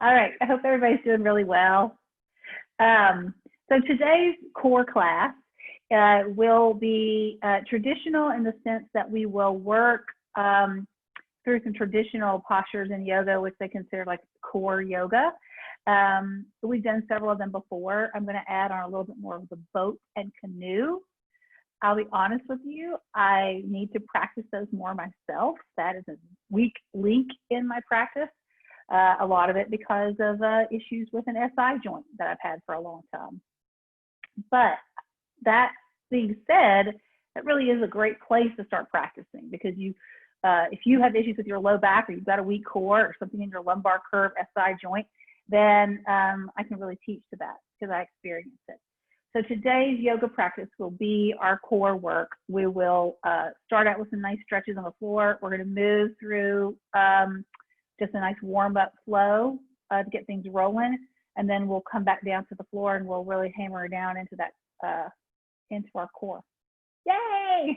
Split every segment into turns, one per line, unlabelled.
All right. I hope everybody's doing really well. So today's core class will be traditional in the sense that we will work through some traditional postures in yoga, which they consider like core yoga. We've done several of them before. I'm going to add on a little bit more of the boat and canoe. I'll be honest with you, I need to practice those more myself. That is a weak link in my practice. A lot of it because of issues with an SI joint that I've had for a long time. But that being said, that really is a great place to start practicing, because if you have issues with your low back, or you've got a weak core or something in your lumbar curve, SI joint, then I can really teach to that because I experienced it. So today's yoga practice will be our core work. We will start out with some nice stretches on the floor. We're going to move through just a nice warm-up flow to get things rolling, and then we'll come back down to the floor and we'll really hammer down into that into our core. Yay!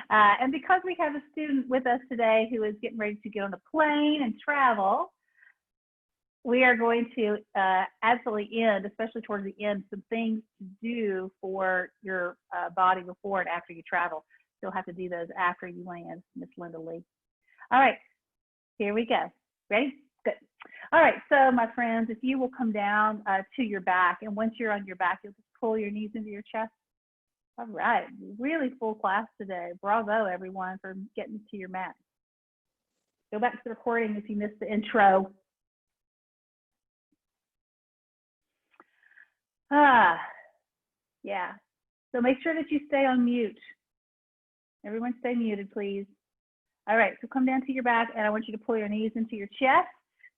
And because we have a student with us today who is getting ready to get on a plane and travel, we are going to absolutely end, especially towards the end, some things to do for your body before and after you travel. You'll have to do those after you land, Miss Linda Lee. All right, here we go. Ready? Good. All right, so my friends, if you will come down to your back, and once you're on your back, you'll just pull your knees into your chest. All right, really full class today. Bravo, everyone, for getting to your mat. Go back to the recording if you missed the intro. Yeah. So make sure that you stay on mute. Everyone stay muted, please. All right, so come down to your back, and I want you to pull your knees into your chest.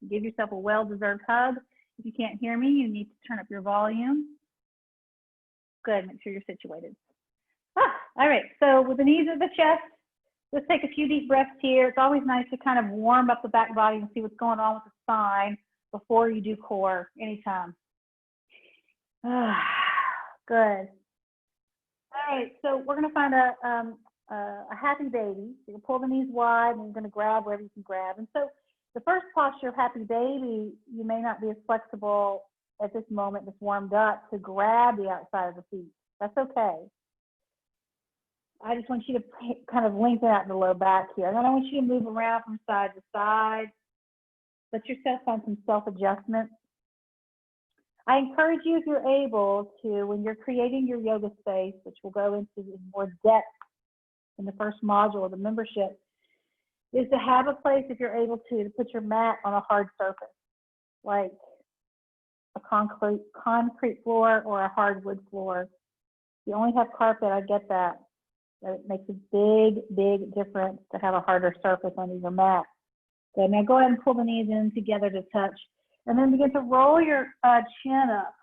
Give yourself a well-deserved hug. If you can't hear me, you need to turn up your volume. Good, make sure you're situated. All right, so with the knees of the chest, let's take a few deep breaths here. It's always nice to kind of warm up the back body and see what's going on with the spine before you do core anytime. Good. All right, so we're going to find a happy baby. So you'll pull the knees wide, and you're going to grab wherever you can grab. And so the first posture of happy baby, you may not be as flexible at this moment, just warmed up, to grab the outside of the feet. That's okay. I just want you to kind of lengthen out the low back here. And then I want you to move around from side to side. Let yourself find some self-adjustment. I encourage you, if you're able to, when you're creating your yoga space, which we'll go into more depth in the first module of the membership, is to have a place, if you're able to put your mat on a hard surface, like a concrete floor or a hardwood floor. If you only have carpet, I get that. But it makes a big, big difference to have a harder surface under your mat. So now go ahead and pull the knees in together to touch. And then begin to roll your chin up.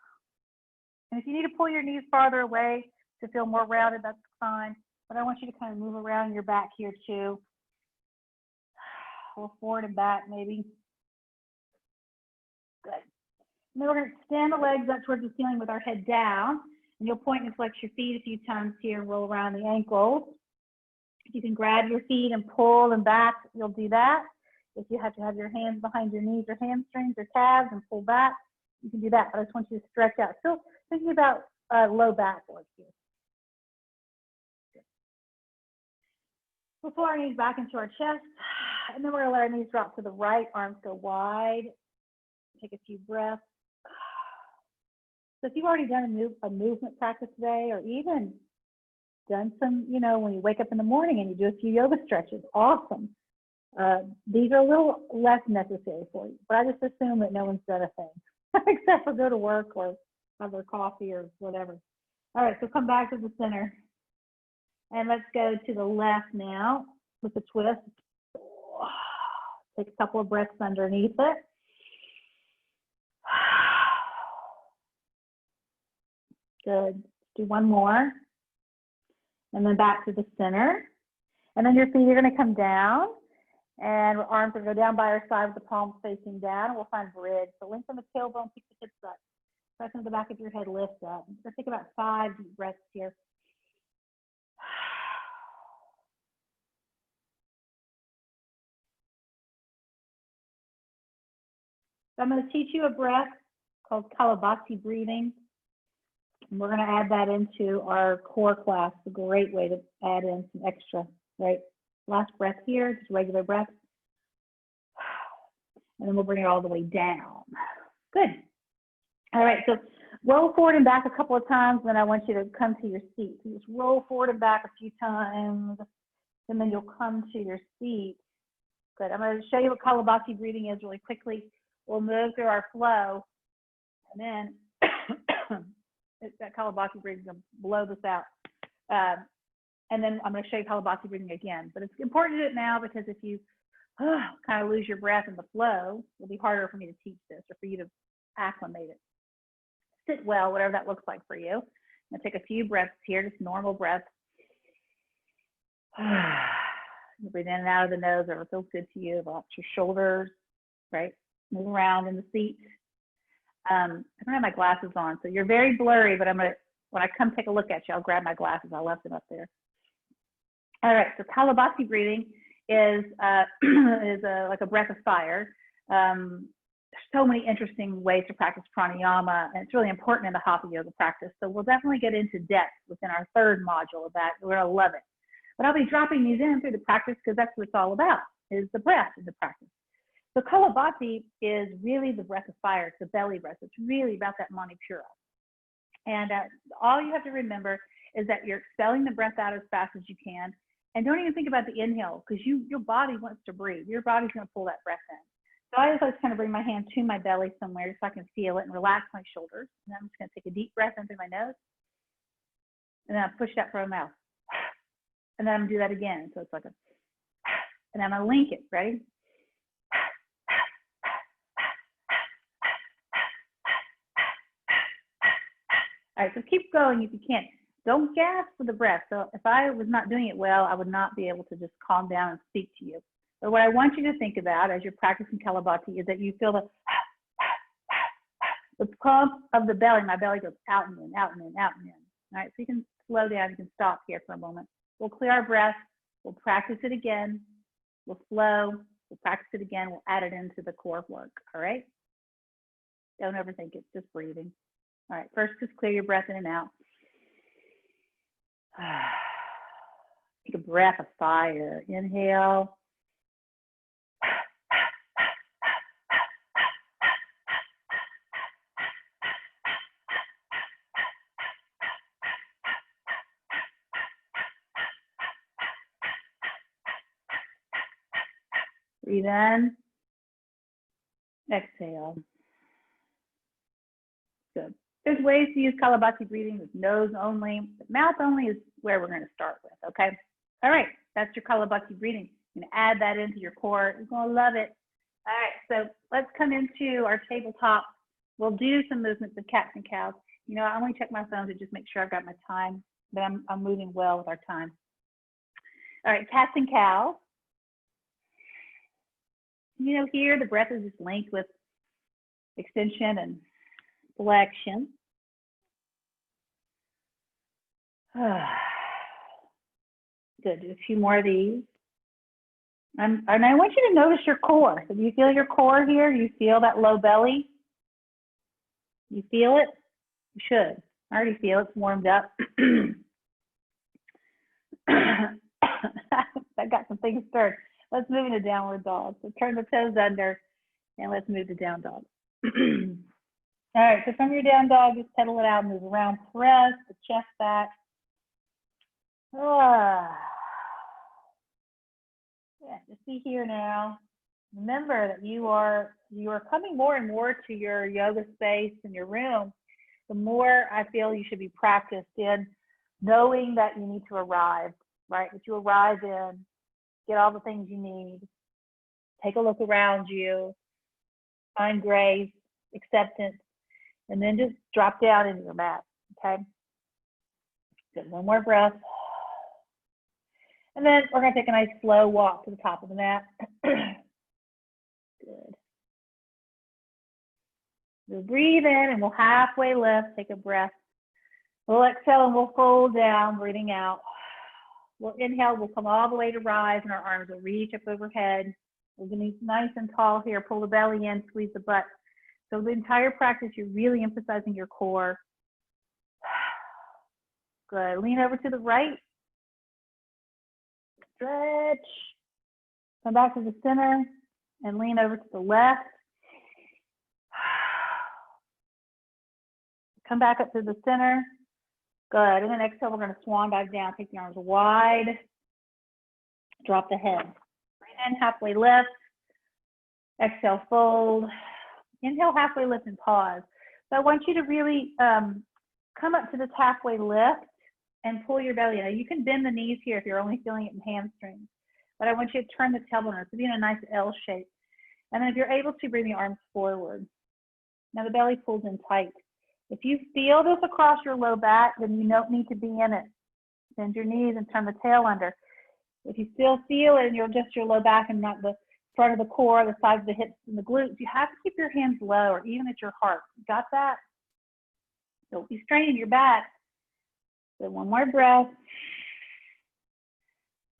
And if you need to pull your knees farther away to feel more rounded, that's fine. But I want you to kind of move around your back here too. Or forward and back maybe. Good. And then we're going to extend the legs up towards the ceiling with our head down. And you'll point and flex your feet a few times here, roll around the ankles. If you can grab your feet and pull them back, you'll do that. If you have to have your hands behind your knees or hamstrings or calves and pull back, you can do that. But I just want you to stretch out. Still thinking about low back work here. We'll pull our knees back into our chest. And then we're going to let our knees drop to the right. Arms go wide. Take a few breaths. So if you've already done a movement practice today, or even done some, when you wake up in the morning and you do a few yoga stretches, awesome. These are a little less necessary for you, but I just assume that no one's done a thing except for go to work or have their coffee or whatever. All right, so come back to the center. And let's go to the left now with the twist. Take a couple of breaths underneath it. Good. Do one more. And then back to the center. And then your feet are going to come down. And our arms are going to go down by our side with the palms facing down. And we'll find bridge. So lengthen the tailbone, keep the hips up. Press into the back of your head, lift up. Let's take about 5 deep breaths here. So I'm going to teach you a breath called Kapalabhati breathing. And we're going to add that into our core class. A great way to add in some extra, right? Last breath here, just regular breath. And then we'll bring it all the way down. Good. All right, so roll forward and back a couple of times, then I want you to come to your seat. So just roll forward and back a few times, and then you'll come to your seat. Good. I'm going to show you what Kapalabhati breathing is really quickly. We'll move through our flow, and then that Kapalabhati breathing is going to blow this out. And then I'm going to show you Kapalabhati breathing again. But it's important to do it now because if you kind of lose your breath in the flow, it'll be harder for me to teach this or for you to acclimate it. Sit well, whatever that looks like for you. I'm going to take a few breaths here, just normal breaths. You breathe in and out of the nose, whatever feels good to you. Relax your shoulders, right? Move around in the seat. I don't have my glasses on, so you're very blurry, but I'm going to, when I come take a look at you, I'll grab my glasses. I left them up there. All right, so Kapalabhati breathing is like a breath of fire. There's so many interesting ways to practice pranayama, and it's really important in the hatha yoga practice. So we'll definitely get into depth within our third module of that. We're going to love it. But I'll be dropping these in through the practice because that's what it's all about, is the breath in the practice. So Kapalabhati is really the breath of fire. It's the belly breath. It's really about that manipura. And all you have to remember is that you're expelling the breath out as fast as you can. And don't even think about the inhale because your body wants to breathe. Your body's going to pull that breath in. So I just kind of bring my hand to my belly somewhere so I can feel it and relax my shoulders. And I'm just going to take a deep breath in through my nose. And then I push that from my mouth. And then I'm going to do that again. So it's like a, and I'm going to link it. Ready? All right, so keep going if you can. Don't gasp for the breath. So if I was not doing it well, I would not be able to just calm down and speak to you. But what I want you to think about as you're practicing Kapalabhati is that you feel the pump of the belly. My belly goes out and in, out and in, out and in. All right, so you can slow down. You can stop here for a moment. We'll clear our breath. We'll practice it again. We'll flow. We'll practice it again. We'll add it into the core work. All right? Don't overthink it. Just breathing. All right, first just clear your breath in and out. Take a breath of fire. Inhale. Breathe in. Exhale. Good. There's ways to use Kapalabhati breathing with nose only, but mouth only is where we're going to start with, okay? All right, that's your Kapalabhati breathing. You're going to add that into your core. You're going to love it. All right, so let's come into our tabletop. We'll do some movements of cats and cows. You know, I only check my phone to just make sure I've got my time, but I'm moving well with our time. All right, cats and cows. You know, here the breath is just linked with extension and flexion. Good, do a few more of these. And I want you to notice your core. So do you feel your core here? Do you feel that low belly? You feel it? You should. I already feel it's warmed up. I got some things stirred. Let's move into downward dog. So turn the toes under and let's move to down dog. All right, so from your down dog, just pedal it out, move around, press the chest back. Yeah, just be here now. Remember that you are coming more and more to your yoga space in your room. The more I feel you should be practiced in knowing that you need to arrive, right? That you arrive in, get all the things you need, take a look around you, find grace, acceptance, and then just drop down into your mat, okay? Good, one more breath. And then we're gonna take a nice slow walk to the top of the mat. Good. We'll breathe in and we'll halfway lift, take a breath. We'll exhale and we'll fold down, breathing out. We'll inhale, we'll come all the way to rise and our arms will reach up overhead. We're gonna be nice and tall here, pull the belly in, squeeze the butt. So the entire practice, you're really emphasizing your core. Good. Lean over to the right. Stretch. Come back to the center and lean over to the left. Come back up to the center. Good. And then exhale, we're going to swan dive down. Take the arms wide. Drop the head. Breathe in, halfway lift. Exhale, fold. Inhale, halfway lift and pause. So I want you to really come up to this halfway lift and pull your belly. Now you can bend the knees here if you're only feeling it in hamstrings. But I want you to turn the tailbone to be in a nice L shape. And then if you're able to, bring the arms forward. Now the belly pulls in tight. If you feel this across your low back, then you don't need to be in it. Bend your knees and turn the tail under. If you still feel it and you're just your low back and not the front of the core, the sides of the hips and the glutes, you have to keep your hands low or even at your heart. Got that? Don't be straining your back. So one more breath.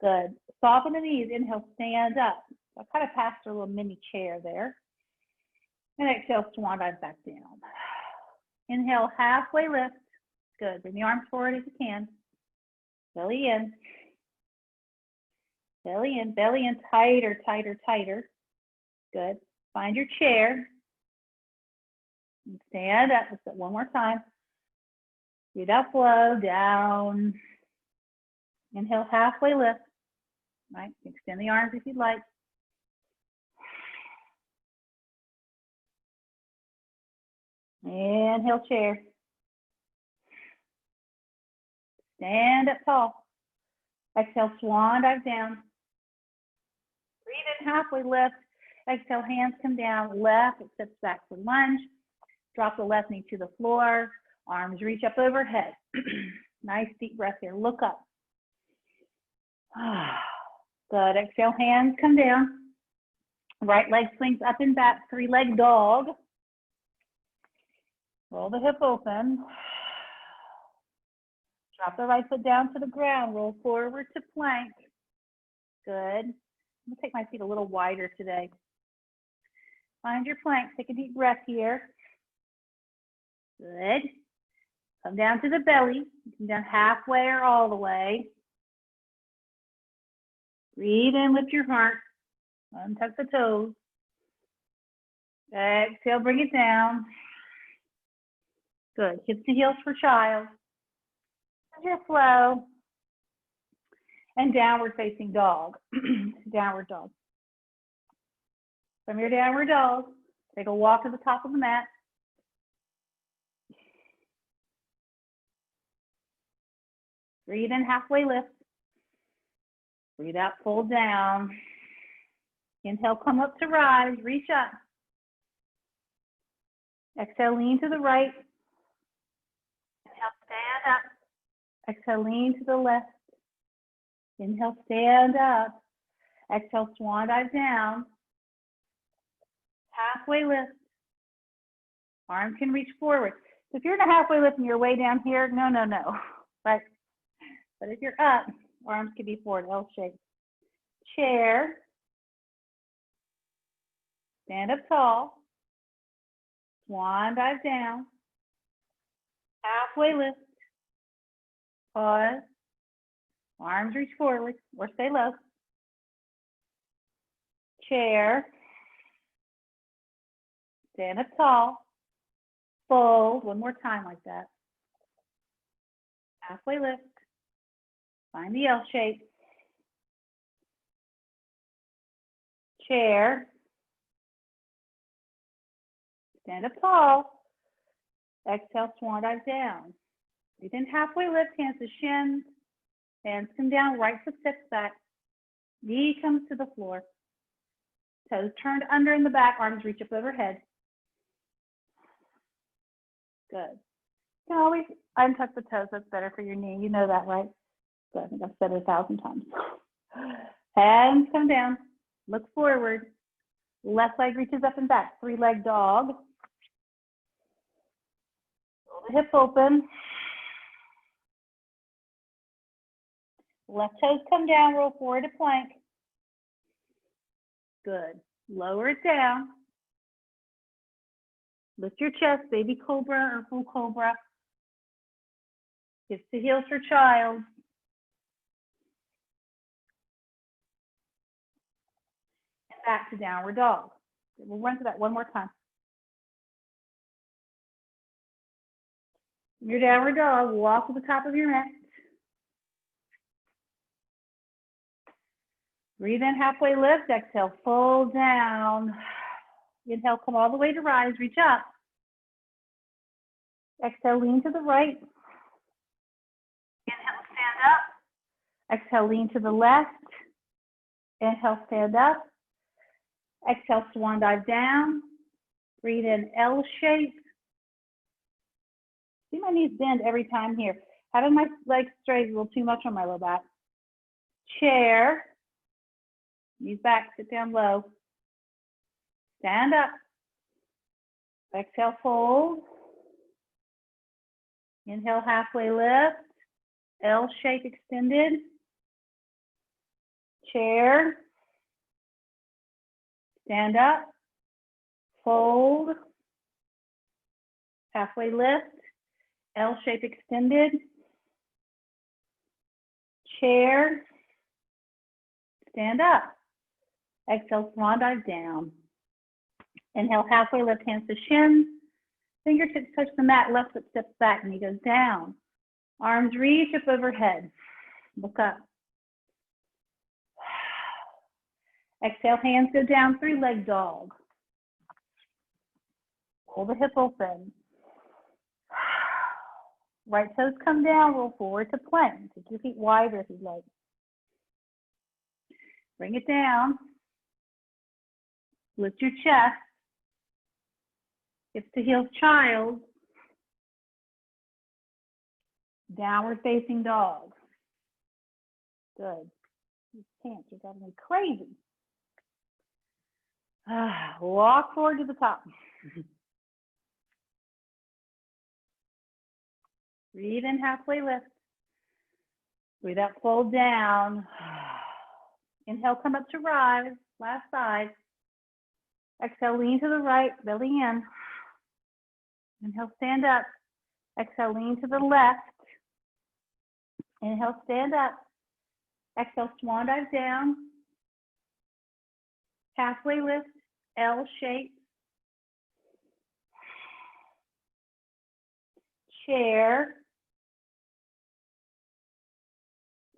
Good. Soften the knees. Inhale, stand up. I kind of passed a little mini chair there. And exhale, swan dive back down. Inhale, halfway lift. Good. Bring the arms forward if you can. Belly in. Belly in. Belly in. Tighter, tighter, tighter. Good. Find your chair. And stand up. Let's do it one more time. Breathe out, flow down. Inhale, halfway lift. Right. Extend the arms if you'd like. Inhale, chair. Stand up tall. Exhale, swan dive down. Breathe in, halfway lift. Exhale, hands come down. Left, it steps back for lunge. Drop the left knee to the floor. Arms reach up overhead. Nice deep breath here. Look up. Good. Exhale, hands come down. Right leg swings up and back. Three-leg dog. Roll the hip open. Drop the right foot down to the ground. Roll forward to plank. Good. I'm going to take my feet a little wider today. Find your plank. Take a deep breath here. Good. Come down to the belly. Come down halfway or all the way. Breathe in, lift your heart. Untuck the toes. Exhale, bring it down. Good. Hips to heels for child. Your flow. And downward facing dog. Downward dog. From your downward dog, take a walk to the top of the mat. Breathe in, halfway lift. Breathe out, fold down. Inhale, come up to rise, reach up. Exhale, lean to the right. Inhale, stand up. Exhale, lean to the left. Inhale, stand up. Exhale, swan dive down. Halfway lift. Arms can reach forward. So if you're in a halfway lift and you're way down here, no. But if you're up, arms can be forward, L shape. Chair. Stand up tall. Swan dive down. Halfway lift. Pause. Arms reach forward or stay low. Chair. Stand up tall. Fold. One more time like that. Halfway lift. Find the L shape. Chair. Stand up tall. Exhale, swan dive down. Breathe in, halfway lift, hands to shins. Hands come down, right foot steps back. Knee comes to the floor. Toes turned under in the back, arms reach up overhead. Good. You can always untuck the toes, that's better for your knee. You know that, right? So I think I've said it 1,000 times. Hands come down, look forward. Left leg reaches up and back, three-leg dog. Roll the hip open. Left toes come down, roll forward to plank. Good. Lower it down. Lift your chest, baby cobra or full cobra. Hips to heels for child. And back to downward dog. We'll run through that one more time. Your downward dog, walk to the top of your mat. Breathe in, halfway lift. Exhale, fold down. Inhale, come all the way to rise, reach up. Exhale, lean to the right. Inhale, stand up. Exhale, lean to the left. Inhale, stand up. Exhale, swan dive down. Breathe in, L shape. See my knees bend every time here. Having my legs straight is a little too much on my low back. Chair. Knees back, sit down low. Stand up. Exhale, fold. Inhale, halfway lift. L shape extended. Chair. Stand up. Fold. Halfway lift. L shape extended. Chair. Stand up. Exhale, swan dive down. Inhale, halfway lift, hands to shins. Fingertips touch the mat, left foot steps back, knee goes down. Arms reach up overhead. Look up. Exhale, hands go down, three-leg dog. Pull the hip open. Right toes come down, roll forward to plank. Take your feet wider if you'd like. Bring it down. Lift your chest. Hips to heels, child. Downward facing dog. Good. These pants are driving me crazy. Walk forward to the top. Breathe in, halfway lift. Breathe out, fold down. Inhale, come up to rise. Last side. Exhale, lean to the right, belly in. Inhale, stand up. Exhale, lean to the left. Inhale, stand up. Exhale, swan dive down. Halfway lift, L shape. Chair.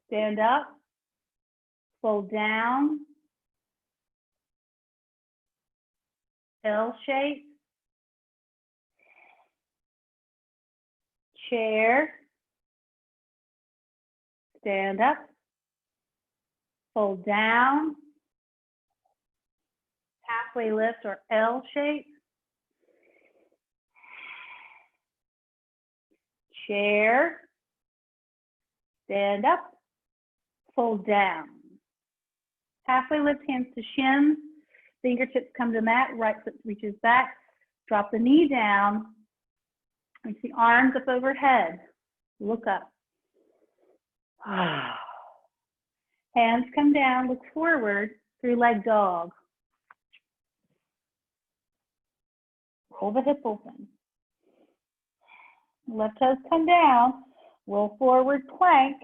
Stand up. Fold down. L shape. Chair. Stand up. Fold down. Halfway lift or L shape. Chair. Stand up. Fold down. Halfway lift, hands to shins. Fingertips come to mat. Right foot reaches back. Drop the knee down. Reach the arms up overhead. Look up. Hands come down. Look forward. Three-leg dog. Roll the hip open. Left toes come down. Roll forward, plank.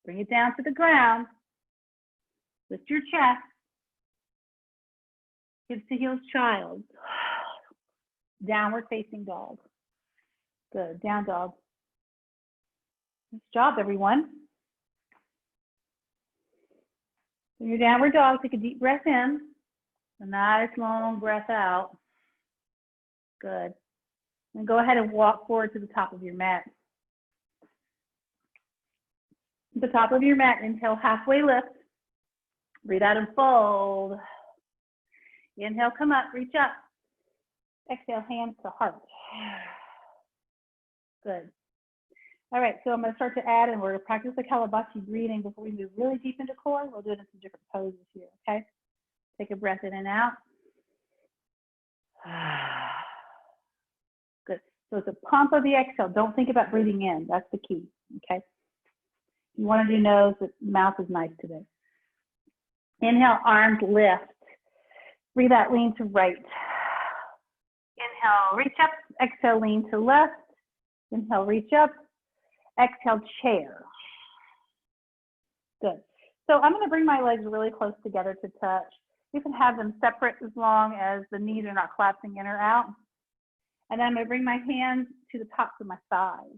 Bring it down to the ground. Lift your chest. Hips to heels, child. Downward facing dog. Good. Down dog. Nice job, everyone. In your downward dog, take a deep breath in. A nice long breath out. Good. And go ahead and walk forward to the top of your mat. At the top of your mat, inhale, halfway lift. Breathe out and fold. Inhale, come up, reach up. Exhale, hands to heart. Good. All right, so I'm going to start to add, and we're going to practice the Kapalabhati breathing before we move really deep into core. We'll do it in some different poses here, okay? Take a breath in and out. Good. So it's a pump of the exhale. Don't think about breathing in. That's the key, okay? You want to do nose, but mouth is nice today. Inhale, arms lift. Breathe out, lean to right. Inhale, reach up. Exhale, lean to left. Inhale, reach up. Exhale, chair. Good. So I'm going to bring my legs really close together to touch. You can have them separate as long as the knees are not collapsing in or out. And then I'm going to bring my hands to the tops of my thighs.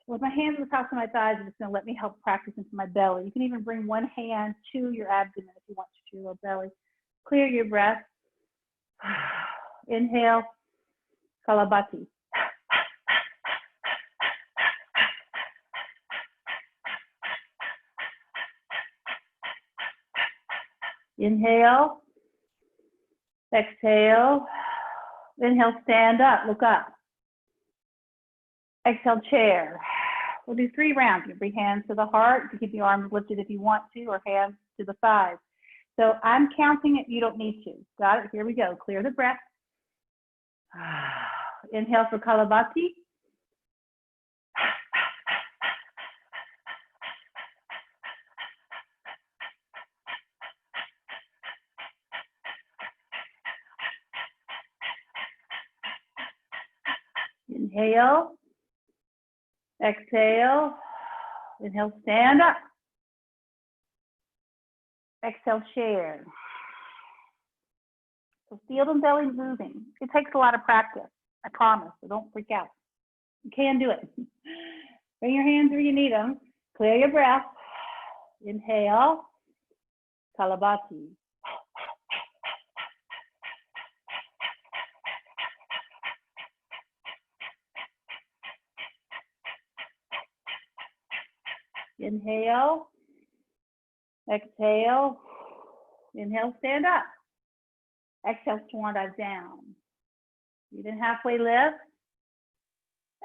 With my hands to the tops of my thighs, it's going to let me help practice into my belly. You can even bring one hand to your abdomen if you want to your lower belly. Clear your breath. Inhale, Kapalabhati. Inhale, exhale. Inhale, stand up, look up. Exhale, chair. We'll do 3 rounds. You can bring hands to the heart. You can keep the arms lifted if you want to, or hands to the thighs. So I'm counting it. You don't need to. Got it? Here we go. Clear the breath. Inhale for Kapalabhati. Inhale. Exhale. Inhale, stand up. Exhale, chair. So feel the belly moving. It takes a lot of practice, I promise, so don't freak out. You can do it. Bring your hands where you need them. Clear your breath. Inhale, Kapalabhati. Inhale, exhale. Inhale, stand up. Exhale, swan dive down. Breathe in, halfway lift.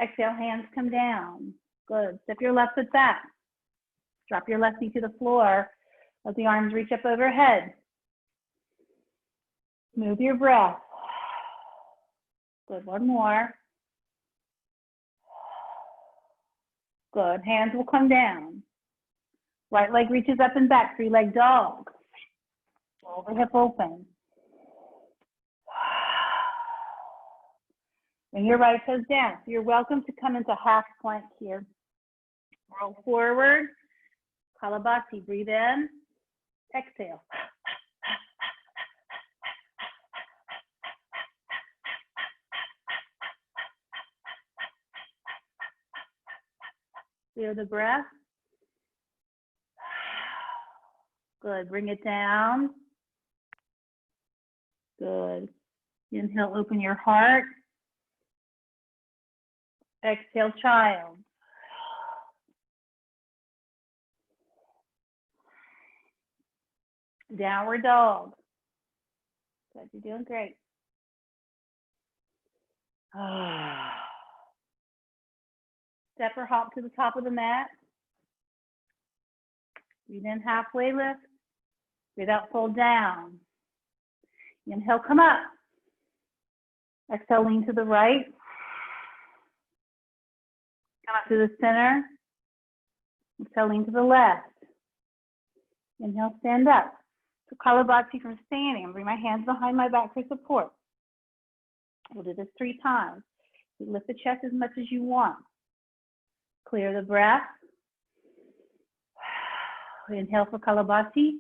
Exhale, hands come down. Good. Step your left foot back. Drop your left knee to the floor. Let the arms reach up overhead. Move your breath. Good. One more. Good. Hands will come down. Right leg reaches up and back. 3-leg dog. Roll the hip open. Bring your right toes down. So you're welcome to come into half plank here. Roll forward. Kapalabhati. Breathe in. Exhale. Clear the breath. Good. Bring it down. Good. Inhale, open your heart. Exhale, child. Downward dog. Good. You're doing great. Step or hop to the top of the mat. Breathe in, halfway lift. Breathe out, fold down. Inhale, come up. Exhale, lean to the right. Come up to the center. Exhale, lean to the left. Inhale, stand up. So Kapalabhati from standing. I'll bring my hands behind my back for support. We'll do this 3 times. You lift the chest as much as you want. Clear the breath. Inhale for Kapalabhati.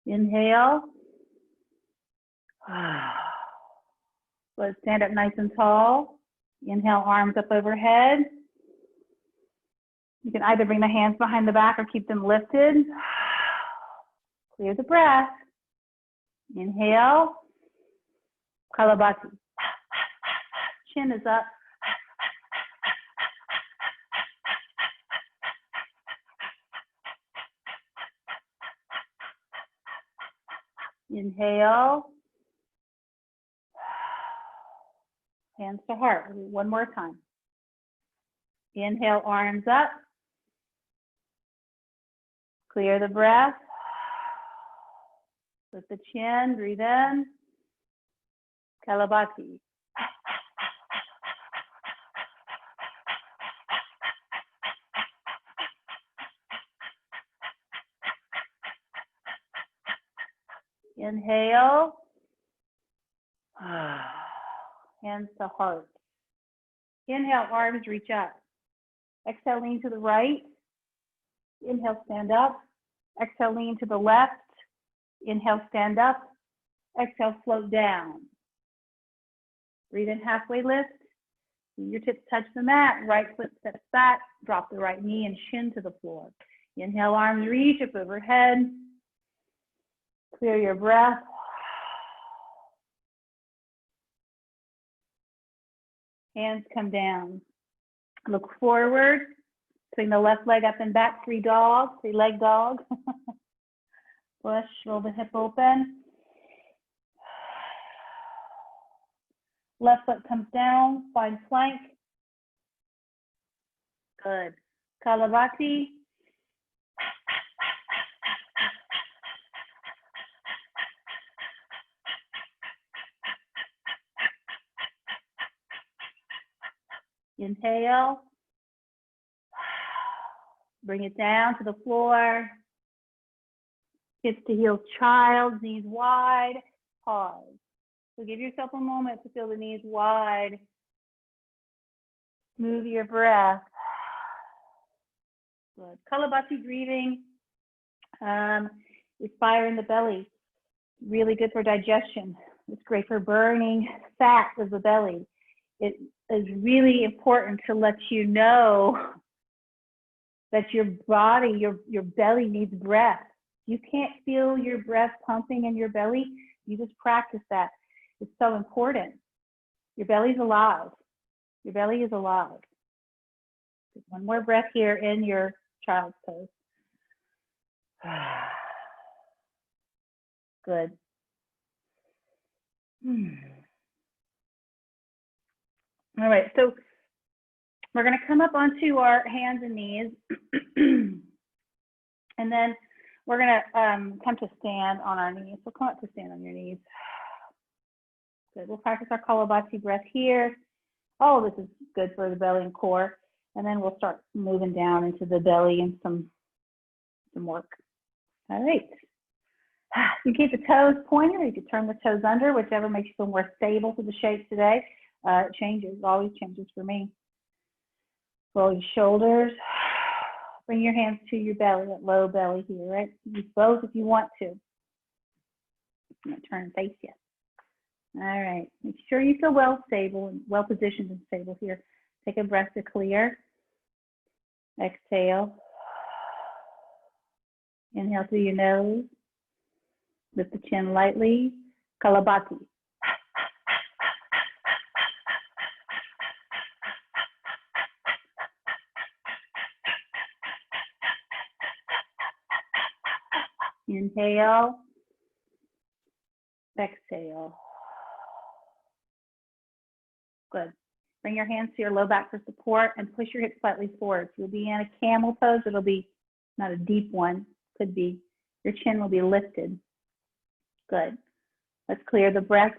Inhale. Let's stand up nice and tall. Inhale, arms up overhead. You can either bring the hands behind the back or keep them lifted. Clear the breath. Inhale. Kapalabhati. Chin is up. Inhale. Hands to heart. One more time. Inhale, arms up. Clear the breath. Lift the chin, breathe in. Kapalabhati. Inhale. Hands to heart. Inhale, arms reach up. Exhale, lean to the right. Inhale, stand up. Exhale, lean to the left. Inhale, stand up. Exhale, float down. Breathe in, halfway lift. Fingertips touch the mat. Right foot steps back. Drop the right knee and shin to the floor. Inhale, arms reach up overhead. Clear your breath. Hands come down. Look forward. Swing the left leg up and back, three leg dog. Push, roll the hip open. Left foot comes down, find plank. Good. Kapalabhati. Inhale. Bring it down to the floor. Hips to heels, child, knees wide. Pause. So give yourself a moment to feel the knees wide. Move your breath. Good. Kapalabhati breathing is fire in the belly. Really good for digestion. It's great for burning fat of the belly. It is really important to let you know that your body, your belly needs breath. You can't feel your breath pumping in your belly. You just practice that. It's so important. Your belly's alive. Your belly is alive. One more breath here in your child's pose. Good. All right, so we're going to come up onto our hands and knees. And then we're going to come to stand on our knees. So come up to stand on your knees. Good. We'll practice our Kapalabhati breath here. Oh, this is good for the belly and core. And then we'll start moving down into the belly and some work. All right. You keep the toes pointed, or you can turn the toes under, whichever makes you feel more stable to the shape today. It changes, always changes for me. Roll your shoulders. Bring your hands to your belly, that low belly here, right? Use both if you want to. I'm going to turn and face you. All right. Make sure you feel well stable and well positioned and stable here. Take a breath to clear. Exhale. Inhale through your nose. Lift the chin lightly. Kapalabhati. Inhale. Exhale. Good. Bring your hands to your low back for support and push your hips slightly forward. You'll be in a camel pose. It'll be not a deep one. Could be. Your chin will be lifted. Good. Let's clear the breath.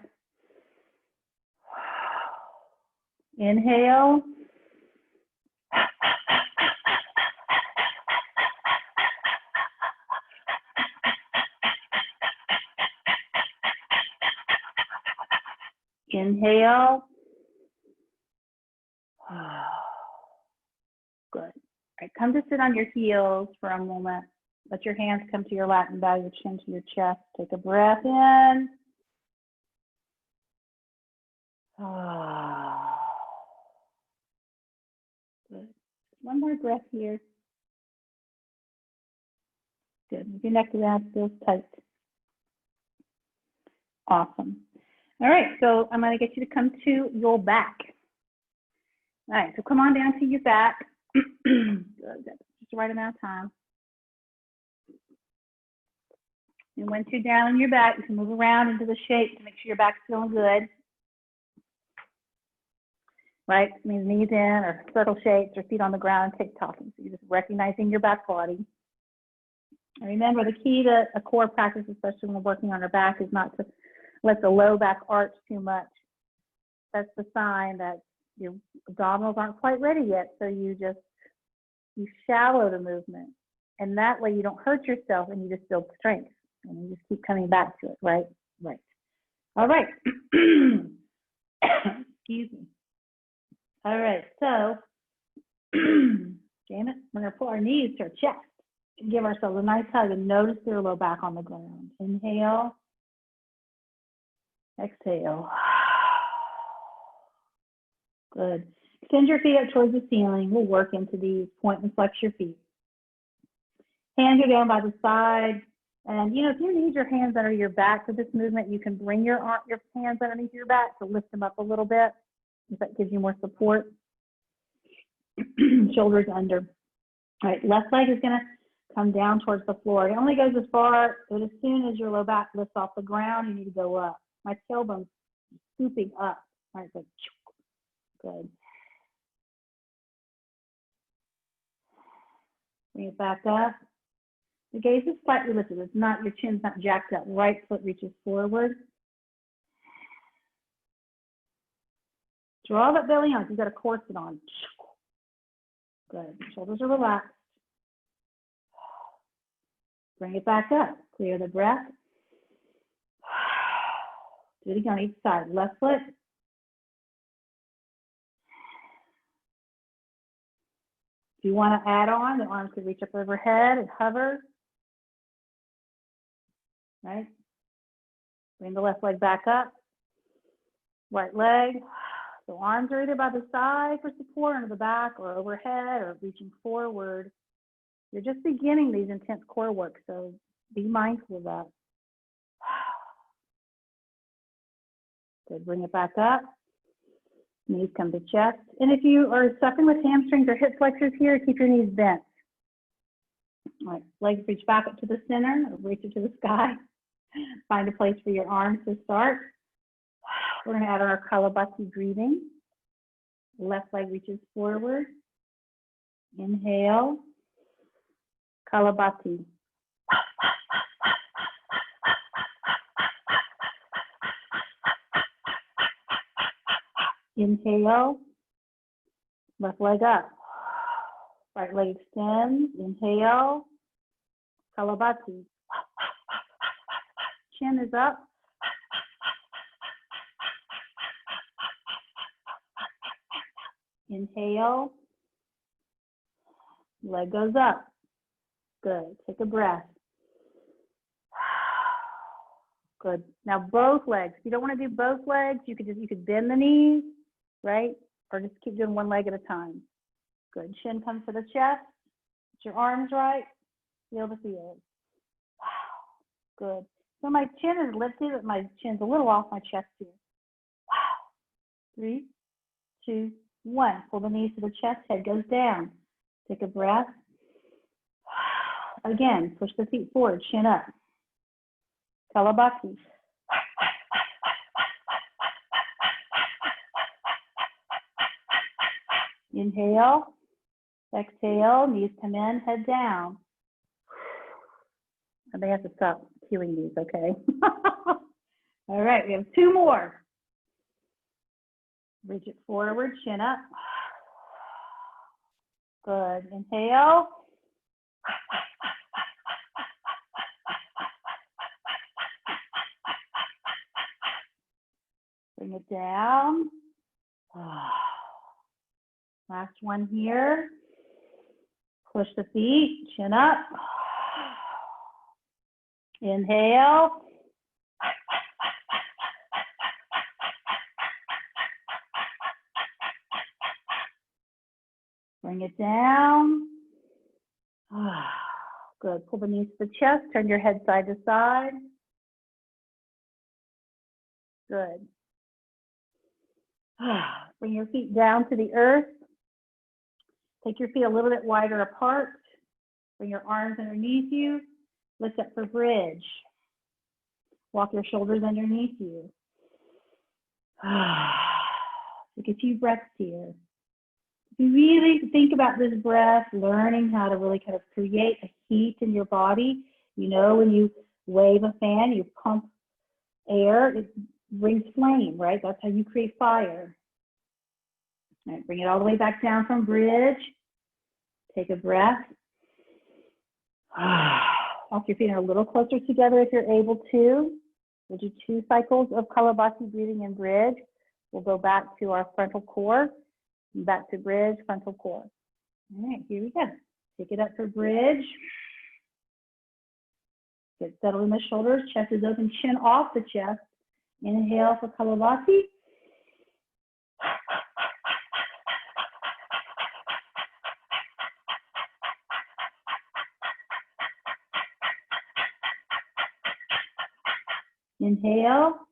Inhale. Inhale. Good. All right, come to sit on your heels for a moment. Let your hands come to your lap and bow your chin to your chest. Take a breath in. Good. One more breath here. Good. Your neck to that feels tight. Awesome. All right, so I'm going to get you to come to your back. All right, so come on down to your back. Good. That's just the right amount of time. And once you're down on your back, you can move around into the shape to make sure your back's feeling good. Right? It means knees in or circle shapes or feet on the ground and tick-tocking. So you're just recognizing your back body. And remember, the key to a core practice, especially when we're working on our back, is not to let the low back arch too much. That's the sign that your abdominals aren't quite ready yet. So you shallow the movement. And that way you don't hurt yourself and you just build strength. And we just keep coming back to it, right? Right. All right. Excuse me. All right, so Janet, we're going to pull our knees to our chest and give ourselves a nice hug and notice their low back on the ground. Inhale. Exhale. Good. Extend your feet up towards the ceiling. We'll work into these. Point and flex your feet. Hands are down by the side. And, you know, if you need your hands under your back for this movement, you can bring your hands underneath your back to lift them up a little bit, if that gives you more support. Shoulders under. All right, left leg is going to come down towards the floor. It only goes as far, but as soon as your low back lifts off the ground, you need to go up. My tailbone's scooping up. All right, so good. Bring it back up. The gaze is slightly lifted. It's not, your chin's not jacked up. Right foot reaches forward. Draw that belly on. You've got a corset on. Good. Shoulders are relaxed. Bring it back up. Clear the breath. Do it again on each side. Left foot. If you want to add on, the arms could reach up overhead and hover. Right? Bring the left leg back up. Right leg. So arms are either by the side for support, under the back, or overhead, or reaching forward. You're just beginning these intense core work, so be mindful of that. Good, bring it back up. Knees come to chest. And if you are suffering with hamstrings or hip flexors here, keep your knees bent. All right, legs reach back up to the center, or reach it to the sky. Find a place for your arms to start. We're going to add our Kapalabhati breathing. Left leg reaches forward. Inhale. Kapalabhati. Inhale. Left leg up. Right leg extends. Inhale. Kapalabhati. Chin is up. Inhale. Leg goes up. Good. Take a breath. Good. Now both legs. If you don't want to do both legs, you could bend the knees, right? Or just keep doing one leg at a time. Good. Chin comes to the chest. Get your arms right. Feel the field. Good. So my chin is lifted, but my chin's a little off my chest here. 3, 2, 1. Pull the knees to the chest, head goes down. Take a breath. Again, push the feet forward, chin up. Kapalabhati. Inhale. Exhale, knees come in, head down. I may have to stop cueing these, okay? All right, we have 2 more. Reach it forward, chin up. Good. Inhale. Bring it down. Last one here. Push the feet, chin up. Inhale. Bring it down. Good. Pull the knees to the chest. Turn your head side to side. Good. Bring your feet down to the earth. Take your feet a little bit wider apart. Bring your arms underneath you. Lift up for bridge. Walk your shoulders underneath you. Take a few breaths here. If you really think about this breath, learning how to really kind of create a heat in your body. You know, when you wave a fan, you pump air, it brings flame, right? That's how you create fire. All right, bring it all the way back down from bridge. Take a breath. Walk your feet a little closer together if you're able to. We'll do 2 cycles of Kapalabhati breathing and bridge. We'll go back to our frontal core, back to bridge, frontal core. All right, here we go. Take it up for bridge. Get settled in the shoulders, chest is open, chin off the chest. Inhale for Kapalabhati. Inhale,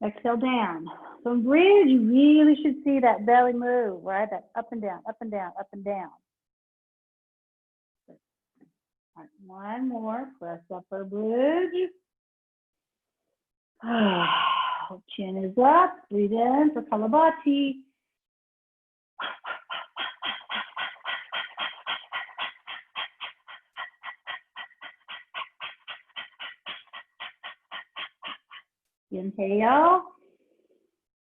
exhale down. So in bridge, you really should see that belly move, right? That up and down, up and down, up and down. All right, one more, press up for bridge. Chin is up, breathe in for Kapalabhati. Inhale,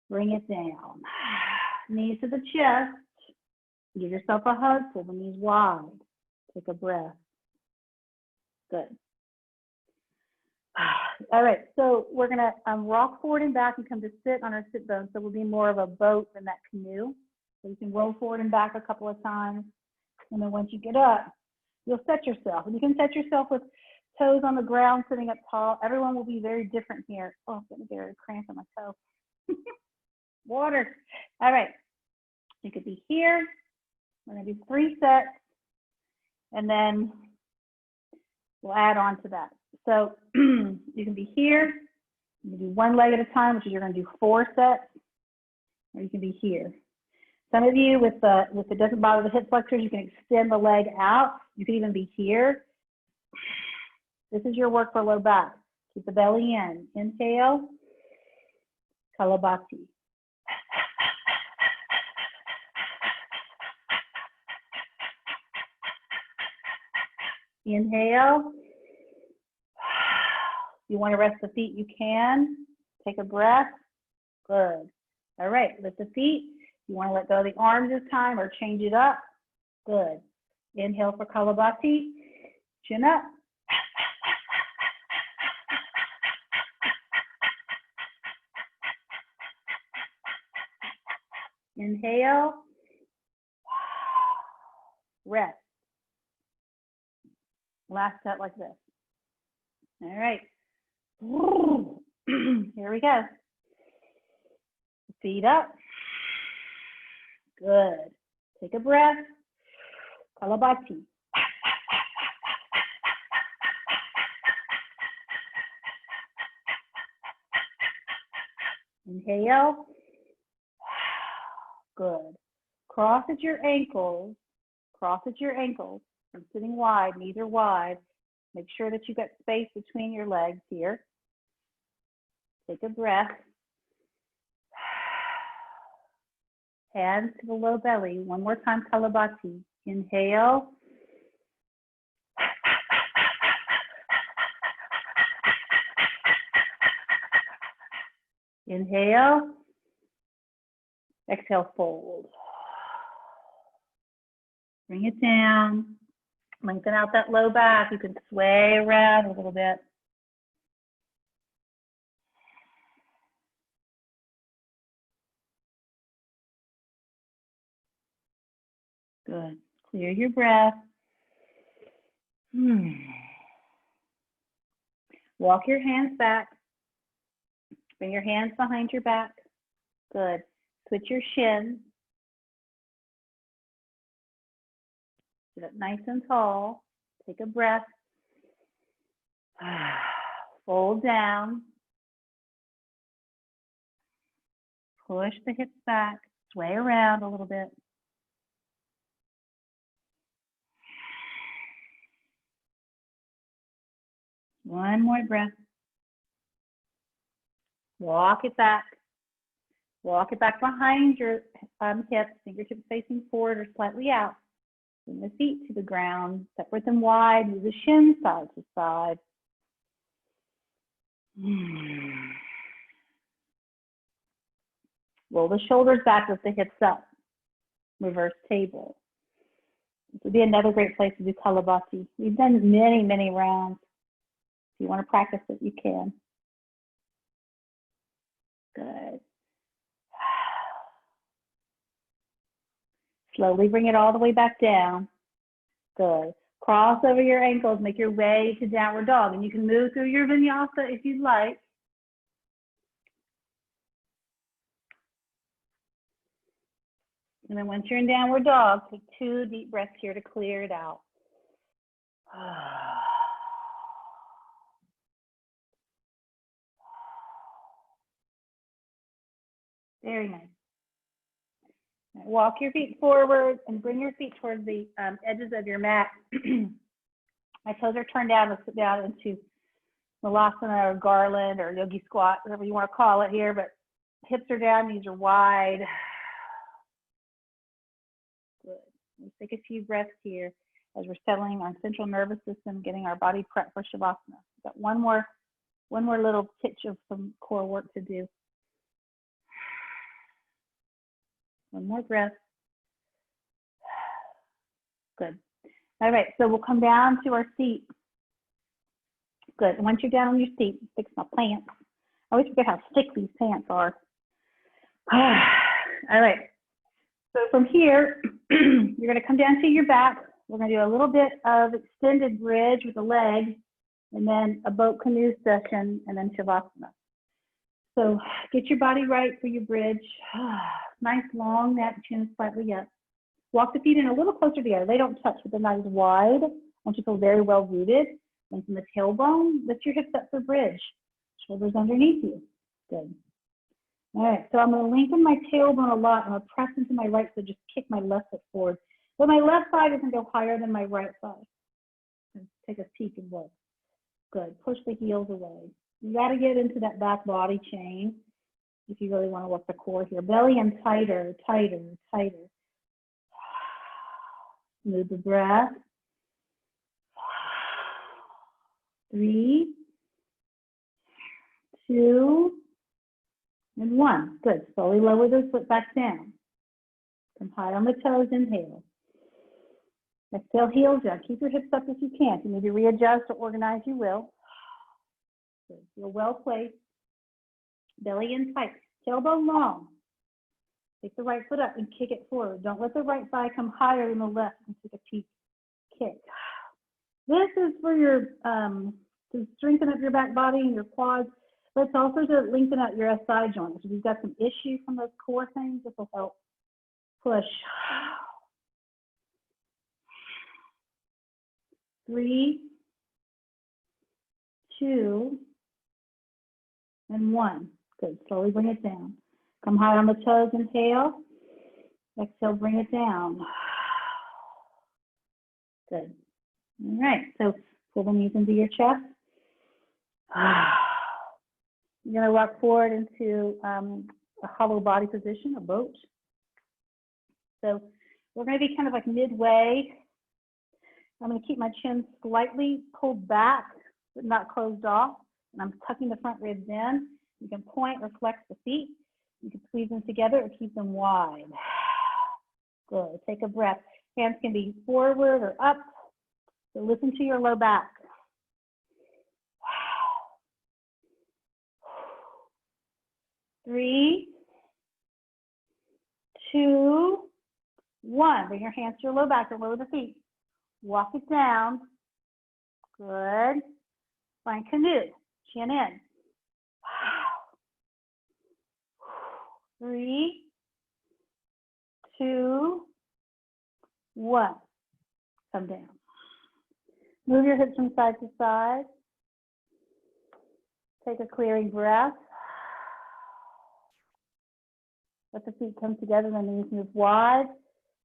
bring it down. Knees to the chest. Give yourself a hug, pull the knees wide. Take a breath. Good. All right, so we're gonna rock forward and back and come to sit on our sit bones. So we'll be more of a boat than that canoe. So you can roll forward and back a couple of times. And then once you get up, you'll set yourself. And you can set yourself with toes on the ground, sitting up tall. Everyone will be very different here. Oh, I'm gonna get a cramp in my toe. Water. All right, you could be here. We're gonna do 3 sets. And then we'll add on to that. So you can be here, you can do 1 leg at a time, which is you're going to do 4 sets, or you can be here. Some of you with it doesn't bother the hip flexors, you can extend the leg out. You can even be here. This is your work for low back. Keep the belly in. Inhale, Kapalabhati. Inhale. You want to rest the feet, you can. Take a breath. Good. All right, lift the feet. You want to let go of the arms this time or change it up. Good. Inhale for Kapalabhati. Chin up. Inhale. Rest. Last set like this. All right. Here we go. Feet up. Good. Take a breath. Kapalabhati. Inhale. Good. Cross at your ankles. Cross at your ankles. I'm sitting wide, knees are wide. Make sure that you've got space between your legs here. Take a breath. Hands to the low belly. One more time, Kapalabhati. Inhale. Inhale. Exhale, fold. Bring it down. Lengthen out that low back. You can sway around a little bit. Good. Clear your breath. Walk your hands back. Bring your hands behind your back. Good. Switch your shins. Sit up nice and tall. Take a breath. Fold down. Push the hips back. Sway around a little bit. One more breath. Walk it back. Walk it back behind your hips, fingertips facing forward or slightly out. Bring the feet to the ground, separate them wide, move the shins side to side. Roll the shoulders back, lift the hips up. Reverse table. This would be another great place to do Kapalabhati. We've done many, many rounds. If you want to practice it, you can. Good. Slowly bring it all the way back down. Good. Cross over your ankles, make your way to downward dog. And you can move through your vinyasa if you'd like. And then once you're in downward dog, take 2 deep breaths here to clear it out. Very nice. Walk your feet forward and bring your feet towards the edges of your mat. My toes are turned down to sit down into Malasana or garland or yogi squat, whatever you want to call it here, but hips are down, knees are wide. Good. Let's take a few breaths here as we're settling our central nervous system, getting our body prepped for Shavasana. We've got one more little pitch of some core work to do. One more breath. Good. All right, so we'll come down to our seat. Good. And once you're down on your seat, fix my pants. I always forget how thick these pants are. All right. So from here, you're going to come down to your back. We're going to do a little bit of extended bridge with the legs, and then a boat canoe session, and then Shavasana. So get your body right for your bridge. Nice long neck, chin slightly up. Walk the feet in a little closer together. They don't touch, but they're not as wide. I want you to feel very well rooted. Lengthen the tailbone. Lift your hips up for bridge. Shoulders underneath you. Good. All right, so I'm going to lengthen my tailbone a lot. I'm going to press into my right, so just kick my left foot forward. But my left side doesn't go higher than my right side. And take a peek and look. Good. Push the heels away. You got to get into that back body chain if you really want to work the core here. Belly in tighter, tighter, tighter. Move the breath. 3, 2, and 1. Good. Slowly lower those foot back down. Come high on the toes. Inhale. Exhale, heels down. Keep your hips up if you can. If you need to readjust or organize, you will. Good. Feel well placed. Belly in tight. Tailbone long. Take the right foot up and kick it forward. Don't let the right thigh come higher than the left and take a peek kick. This is for your to strengthen up your back body and your quads, but it's also to lengthen out your SI joints. If you've got some issues from those core things, this will help push. 3, 2, and 1. Good. Slowly bring it down. Come high on the toes. Inhale. Exhale, bring it down. Good. All right. So pull the knees into your chest. You're going to walk forward into a hollow body position, a boat. So we're going to be kind of like midway. I'm going to keep my chin slightly pulled back, but not closed off. And I'm tucking the front ribs in. You can point or flex the feet. You can squeeze them together or keep them wide. Good. Take a breath. Hands can be forward or up. So listen to your low back. 3, 2, 1. Bring your hands to your low back or lower the feet. Walk it down. Good. Find canoe. Chin in. 3, 2, 1. Come down. Move your hips from side to side. Take a clearing breath. Let the feet come together, the knees move wide.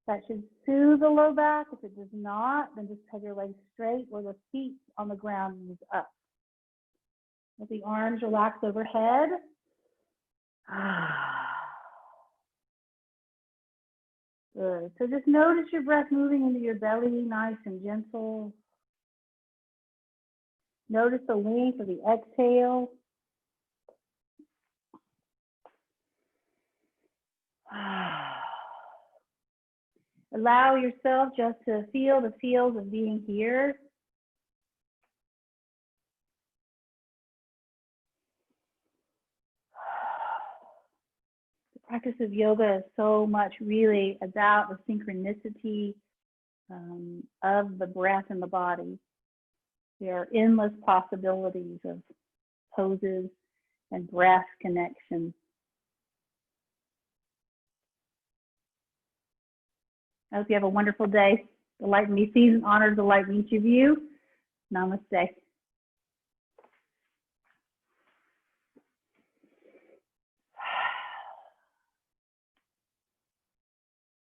That should soothe the low back. If it does not, then just have your legs straight or the feet on the ground, knees up. Let the arms relax overhead. Good. So just notice your breath moving into your belly, nice and gentle. Notice the length of the exhale. Allow yourself just to feel the feels of being here. The practice of yoga is so much really about the synchronicity of the breath in the body. There are endless possibilities of poses and breath connection. I hope you have a wonderful day. The light in me sees and honors the light in each of you. Namaste.